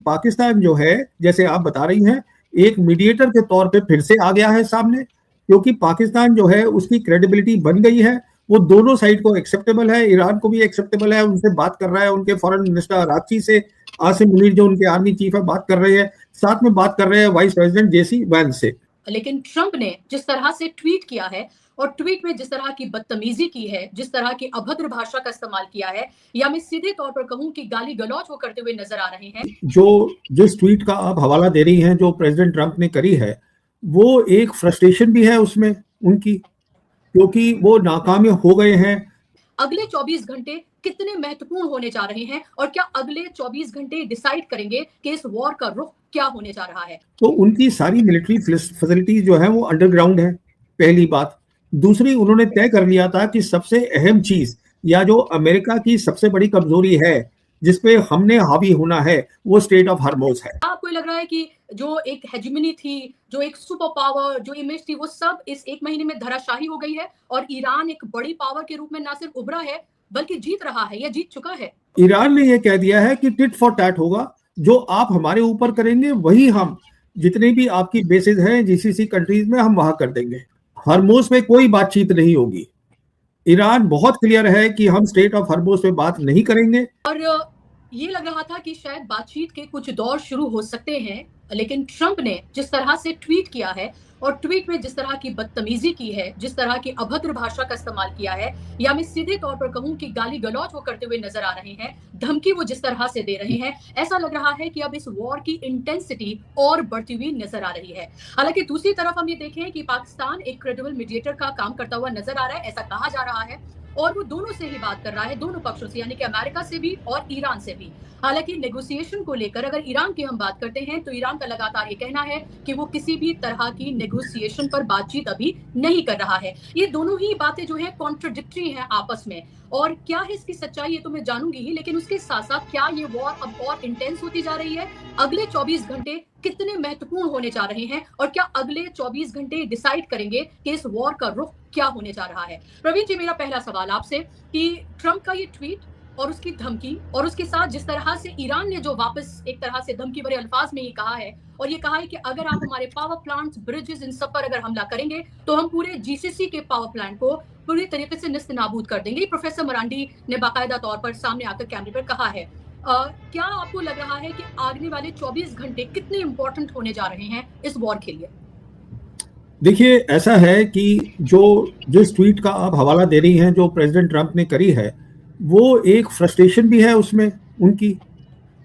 पाकिस्तान जो है, जैसे आप बता रही हैं, एक मीडिएटर के तौर पे फिर से आ गया है सामने, क्योंकि पाकिस्तान जो है उसकी क्रेडिबिलिटी बन गई है। वो दोनों साइड को एक्सेप्टेबल है, ईरान को भी एक्सेप्टेबल है, उनसे बात कर रहा है, उनके फॉरेन मिनिस्टर अरागची से, आसिम मुनीर जो उनके आर्मी चीफ है बात कर रहे हैं, साथ में बात कर रहे हैं वाइस प्रेसिडेंट जेसी वैंस से। लेकिन ट्रंप ने जिस तरह से ट्वीट किया है और ट्वीट में जिस तरह की बदतमीजी की है, जिस तरह की अभद्र भाषा का इस्तेमाल किया है, या मैं सीधे तौर पर कहूं कि गाली गलौज वो करते हुए नजर आ रहे हैं। जिस ट्वीट का आप हवाला दे रही हैं जो प्रेसिडेंट ट्रंप ने करी है, वो एक फ्रस्ट्रेशन भी है उसमें उनकी, क्योंकि वो नाकाम हो गए हैं। अगले 24 घंटे कितने महत्वपूर्ण होने जा रहे हैं और क्या अगले 24 घंटे डिसाइड करेंगे कि इस वॉर का रुख क्या होने जा रहा है? तो उनकी सारी मिलिट्री फैसिलिटीज जो है वो अंडरग्राउंड है, पहली बात। दूसरी, उन्होंने तय कर लिया था कि सबसे अहम चीज या जो अमेरिका की सबसे बड़ी कमजोरी है जिसपे हमने हावी होना है, वो स्ट्रेट ऑफ हॉर्मुज़ है। आपको लग रहा है कि जो एक हेजेमनी थी, जो एक सुपर पावर, जो इमेज थी, वो सब इस एक महीने में धराशाही हो गई है और ईरान एक बड़ी पावर के रूप में ना सिर्फ उभरा है बल्कि जीत रहा है या जीत चुका है? ईरान ने यह कह दिया है कि टिट फॉर टैट होगा, जो आप हमारे ऊपर करेंगे वही हम, जितने भी आपकी बेसिस हैं जीसीसी कंट्रीज में, हम वहां कर देंगे। हॉर्मुज़ पे कोई बातचीत नहीं होगी। ईरान बहुत क्लियर है कि हम स्ट्रेट ऑफ हॉर्मुज़ पे बात नहीं करेंगे। और ये लग रहा था कि शायद बातचीत के कुछ दौर शुरू हो सकते हैं, लेकिन ट्रंप ने जिस तरह से ट्वीट किया है और ट्वीट में जिस तरह की बदतमीजी की है, जिस तरह की अभद्र भाषा का इस्तेमाल किया है, या मैं सीधे तौर पर कहूं कि गाली गलौज वो करते हुए नजर आ रहे हैं, धमकी वो जिस तरह से दे रहे हैं, ऐसा लग रहा है कि अब इस वॉर की इंटेंसिटी और बढ़ती हुई नजर आ रही है। हालांकि दूसरी तरफ हम ये देखें कि पाकिस्तान एक क्रेडिबल मीडिएटर का काम करता हुआ नजर आ रहा है, ऐसा कहा जा रहा है, और वो दोनों से ही बात कर रहा है, दोनों पक्षों से, यानी कि अमेरिका से भी और ईरान से भी। हालांकि नेगोशिएशन को लेकर अगर ईरान की हम बात करते हैं तो ईरान का लगातार ये कहना है कि वो किसी भी तरह की नेगोशिएशन पर बातचीत अभी नहीं कर रहा है। ये दोनों ही बातें जो है कॉन्ट्रडिक्टरी हैं आपस में, और क्या है इसकी सच्चाई ये तो मैं जानूंगी ही, लेकिन उसके साथ साथ क्या ये वॉर अब और इंटेंस होती जा रही है? अगले 24 घंटे कितने महत्वपूर्ण होने जा रहे हैं और क्या अगले 24 घंटे डिसाइड करेंगे कि इस वॉर का रुख क्या होने जा रहा है? प्रवीण जी, मेरा पहला सवाल आपसे कि ट्रंप का ये ट्वीट और उसकी धमकी, और उसके साथ जिस तरह से ईरान ने जो वापस एक तरह से धमकी भरे अल्फाज में ये कहा है, और ये कहा है कि अगर आप हमारे पावर प्लांट्स, ब्रिजेस, इन सब पर अगर हमला करेंगे तो हम पूरे जीसीसी के पावर प्लांट को पूरी तरीके से निस्तेनाबूद कर देंगे। प्रोफेसर मरांडी ने बाकायदा तौर पर सामने आकर कैमरे पर कहा है। क्या आपको लग रहा है कि आने वाले 24 घंटे कितने इंपॉर्टेंट होने जा रहे हैं इस वॉर के लिए? देखिए, ऐसा है कि जिस ट्वीट का आप हवाला दे रही हैं जो प्रेसिडेंट ट्रंप ने करी है, वो एक फ्रस्ट्रेशन भी है उसमें उनकी,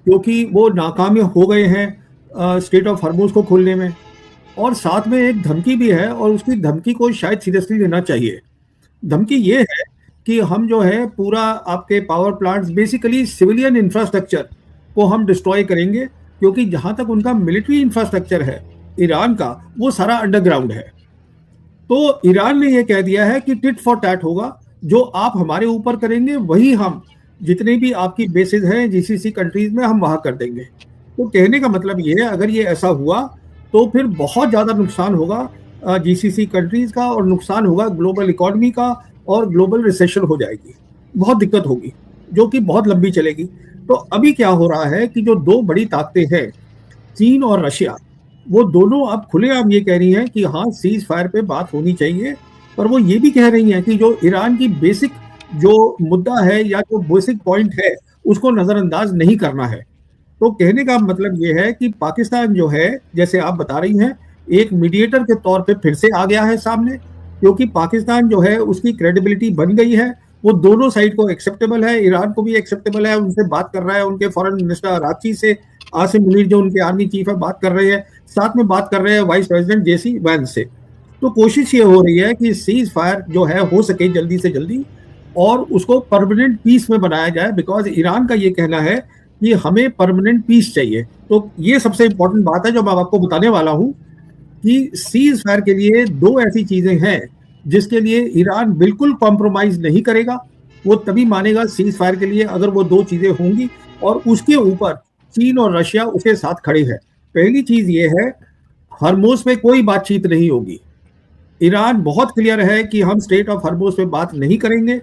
क्योंकि वो नाकाम हो गए हैं स्ट्रेट ऑफ हॉर्मुज़ को खोलने में, और साथ में एक धमकी भी है, और उसकी धमकी को शायद सीरियसली लेना चाहिए। धमकी ये है कि हम जो है पूरा आपके power plants, basically civilian infrastructure को हम डिस्ट्रॉय करेंगे, क्योंकि जहां तक उनका मिलिट्री इंफ्रास्ट्रक्चर है ईरान का, वो सारा अंडरग्राउंड है। तो ईरान ने यह कह दिया है कि टिट फॉर टैट होगा, जो आप हमारे ऊपर करेंगे वही हम, जितने भी आपकी बेसिस हैं जीसीसी कंट्रीज में, हम वहां कर देंगे। तो कहने का मतलब ये है, अगर ये ऐसा हुआ तो फिर बहुत ज़्यादा नुकसान होगा जीसीसी कंट्रीज का, और नुकसान होगा ग्लोबल इकोनॉमी का, और ग्लोबल रिसेशन हो जाएगी, बहुत दिक्कत होगी, जो कि बहुत लंबी चलेगी। तो अभी क्या हो रहा है कि जो दो बड़ी ताकतें हैं, चीन और रशिया, वो दोनों अब खुलेआम ये कह रही हैं कि हाँ, सीज फायर पे बात होनी चाहिए, पर वो ये भी कह रही हैं कि जो ईरान की बेसिक जो मुद्दा है या जो बेसिक पॉइंट है, उसको नज़रअंदाज नहीं करना है। तो कहने का मतलब ये है कि पाकिस्तान जो है, जैसे आप बता रही हैं, एक मीडिएटर के तौर पे फिर से आ गया है सामने, क्योंकि पाकिस्तान जो है उसकी क्रेडिबिलिटी बन गई है, वो दोनों साइड को एक्सेप्टेबल है, ईरान को भी एक्सेप्टेबल है, उनसे बात कर रहा है, उनके फॉरेन मिनिस्टर अरागची से, आसिम मुनीर जो उनके आर्मी चीफ है बात कर रहे हैं, साथ में बात कर रहे हैं वाइस प्रेसिडेंट जेसी वैंस से। तो कोशिश ये हो रही है कि सीज फायर जो है हो सके जल्दी से जल्दी, और उसको परमानेंट पीस में बनाया जाए, बिकॉज ईरान का ये कहना है कि हमें परमानेंट पीस चाहिए। तो ये सबसे इंपॉर्टेंट बात है जो मैं आपको बताने वाला हूँ, कि सीज फायर के लिए दो ऐसी चीजें हैं जिसके लिए ईरान बिल्कुल कॉम्प्रोमाइज नहीं करेगा। वो तभी मानेगा सीज फायर के लिए अगर वो दो चीजें होंगी, और उसके ऊपर चीन और रशिया उसके साथ खड़े हैं। पहली चीज ये है, हॉर्मुज़ पे कोई बातचीत नहीं होगी। ईरान बहुत क्लियर है कि हम स्ट्रेट ऑफ हॉर्मुज़ पे बात नहीं करेंगे,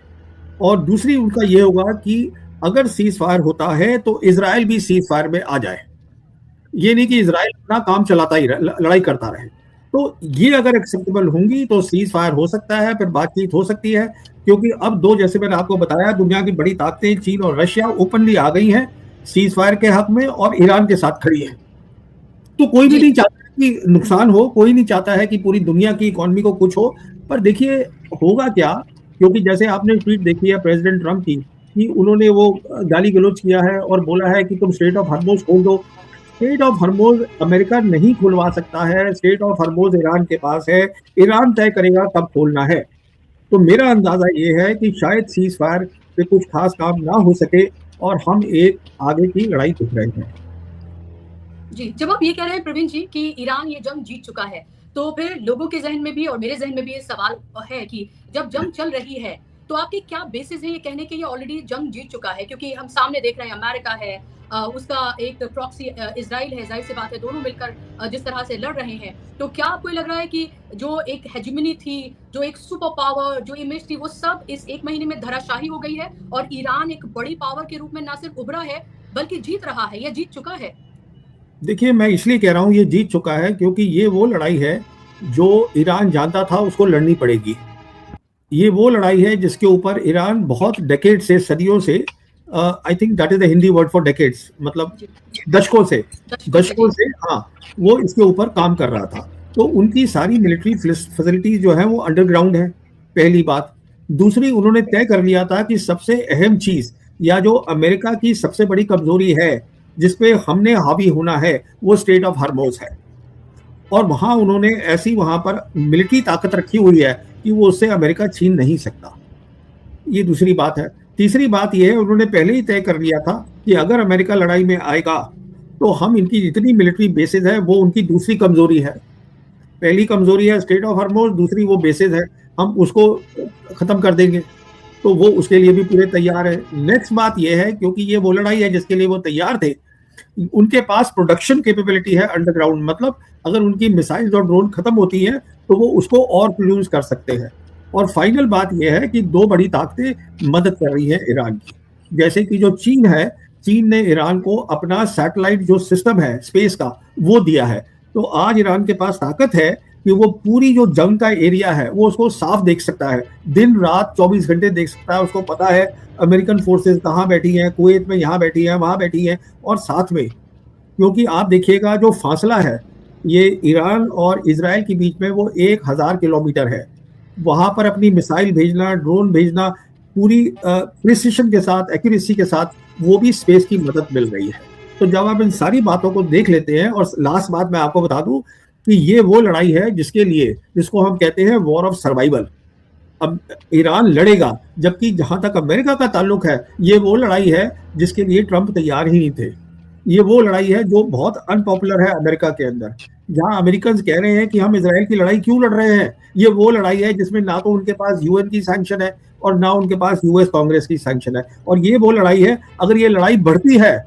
और दूसरी उनका ये होगा कि अगर सीज फायर होता है तो इजराइल भी सीज फायर में आ जाए। ये नहीं कि इजराइल अपना काम चलाता ही लड़ाई करता रहे। तो ये अगर एक्सेप्टेबल होंगी तो सीज फायर हो सकता है, फिर बातचीत हो सकती है, क्योंकि अब दो, जैसे मैंने आपको बताया, दुनिया की बड़ी ताकतें चीन और रशिया ओपनली आ गई हैं सीज फायर के हक में और ईरान के साथ खड़ी है। तो कोई भी नहीं चाहता कि नुकसान हो, कोई नहीं चाहता है कि पूरी दुनिया की इकोनॉमी को कुछ हो। पर देखिए होगा क्या, क्योंकि जैसे आपने ट्वीट देखी है प्रेसिडेंट ट्रंप की कि उन्होंने वो गाली गलौज किया है और बोला है कि तुम स्ट्रेट ऑफ हॉर्मुज खोल दो। स्ट्रेट ऑफ हॉर्मुज अमेरिका नहीं खुलवा सकता है, स्ट्रेट ऑफ हॉर्मुज ईरान के पास है, ईरान तय करेगा कब खोलना है। तो मेरा अंदाजा ये है कि शायद सीज फायर पे कुछ खास काम ना हो सके और हम एक आगे की लड़ाई दिख रहे हैं। जी, जब आप ये कह रहे हैं प्रवीण जी कि ईरान ये जंग जीत चुका है, तो फिर लोगों के ज़हन में भी और मेरे ज़हन में भी ये सवाल है कि जब जंग चल रही है, तो आपके क्या बेसिस है ये कहने के ये ऑलरेडी जंग जीत चुका है? क्योंकि हम सामने देख रहे हैं अमेरिका है, उसका एक प्रॉक्सी इज़राइल है, ज़ाहिर सी बात है दोनों मिलकर जिस तरह से लड़ रहे हैं। तो क्या आपको ये लग रहा है कि जो एक हेजेमनी थी, जो एक सुपर पावर, जो इमेज थी, वो सब इस 1 महीने में धराशायी हो गई है और ईरान एक बड़ी पावर के रूप में ना सिर्फ उभरा है, बल्कि जीत रहा है या जीत चुका है? देखिए, मैं इसलिए कह रहा हूँ ये जीत चुका है क्योंकि ये वो लड़ाई है जो ईरान जानता था उसको लड़नी पड़ेगी। ये वो लड़ाई है जिसके ऊपर ईरान बहुत डेकेड से, सदियों से, I think that is the Hindi word for decades, मतलब दशकों से, हाँ, वो इसके ऊपर काम कर रहा था। तो उनकी सारी मिलिट्री फैसिलिटीज जो है वो अंडरग्राउंड है, पहली बात। दूसरी, उन्होंने तय कर लिया था कि सबसे अहम चीज या जो अमेरिका की सबसे बड़ी कमजोरी है जिसपे हमने हावी होना है वो स्ट्रेट ऑफ हॉर्मुज है, और वहां उन्होंने ऐसी वहां पर मिलिट्री ताकत रखी हुई है कि वो उससे अमेरिका छीन नहीं सकता। ये दूसरी बात है। तीसरी बात यह है, उन्होंने पहले ही तय कर लिया था कि अगर अमेरिका लड़ाई में आएगा तो हम इनकी जितनी मिलिट्री बेसिस है वो उनकी दूसरी कमजोरी है। पहली कमजोरी है स्ट्रेट ऑफ हॉर्मुज, दूसरी वो बेसिस है, हम उसको खत्म कर देंगे। तो वो उसके लिए भी पूरे तैयार है। नेक्स्ट बात यह है, क्योंकि ये वो लड़ाई है जिसके लिए वो तैयार थे, उनके पास प्रोडक्शन कैपेबिलिटी है अंडरग्राउंड, मतलब अगर उनकी मिसाइल्स और ड्रोन खत्म होती हैं तो वो उसको और प्रोड्यूस कर सकते हैं। और फाइनल बात यह है कि दो बड़ी ताकतें मदद कर रही हैं ईरान की, जैसे कि जो चीन है, चीन ने ईरान को अपना सैटेलाइट जो सिस्टम है स्पेस का वो दिया है। तो आज ईरान के पास ताकत है कि वो पूरी जो जंग का एरिया है वो उसको साफ देख सकता है, दिन रात 24 घंटे देख सकता है। उसको पता है अमेरिकन फोर्सेस कहाँ बैठी हैं, कुवैत में यहाँ बैठी हैं, वहाँ बैठी हैं। और साथ में, क्योंकि आप देखिएगा जो फासला है ये ईरान और इजराइल के बीच में वो 1000 किलोमीटर है, वहां पर अपनी मिसाइल भेजना, ड्रोन भेजना, पूरी प्रिसिशन के साथ, एक्यूरेसी के साथ, वो भी स्पेस की मदद मिल रही है। तो जब आप इन सारी बातों को देख लेते हैं, और लास्ट बात मैं आपको बता दूं कि ये वो लड़ाई है जिसके लिए, जिसको हम कहते हैं वॉर ऑफ सर्वाइवल। अब ईरान लड़ेगा, जबकि जहां तक अमेरिका का ताल्लुक है ये वो लड़ाई है जिसके लिए ट्रंप तैयार ही नहीं थे। ये वो लड़ाई है जो बहुत अनपॉपुलर है अमेरिका के अंदर, जहां अमेरिकन कह रहे हैं कि हम इजराइल की लड़ाई क्यों लड़ रहे हैं। ये वो लड़ाई है जिसमें ना तो उनके पास यूएन की सैंक्शन है और ना उनके पास यूएस कांग्रेस की सैंक्शन है। और ये वो लड़ाई है, अगर ये लड़ाई बढ़ती है,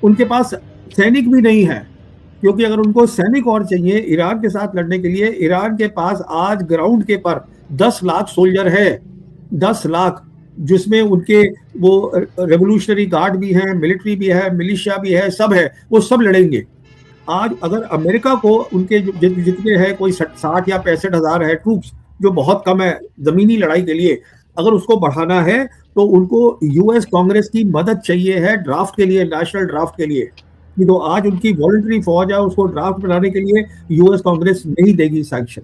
उनके पास सैनिक भी नहीं है, क्योंकि अगर उनको सैनिक और चाहिए ईरान के साथ लड़ने के लिए, ईरान के पास आज ग्राउंड के पर 10 लाख सोल्जर है, 10 लाख, जिसमें उनके वो रेवोल्यूशनरी गार्ड भी हैं, मिलिट्री भी है, मिलिशिया भी है, सब है, वो सब लड़ेंगे। आज अगर अमेरिका को उनके जितने हैं कोई 60 या 65 हजार है ट्रूप्स, जो बहुत कम है जमीनी लड़ाई के लिए, अगर उसको बढ़ाना है तो उनको यूएस कांग्रेस की मदद चाहिए है ड्राफ्ट के लिए, नेशनल ड्राफ्ट के लिए। तो आज उनकी वॉलंटरी फौज है, उसको ड्राफ्ट बनाने के लिए यूएस कांग्रेस नहीं देगी सैंक्शन।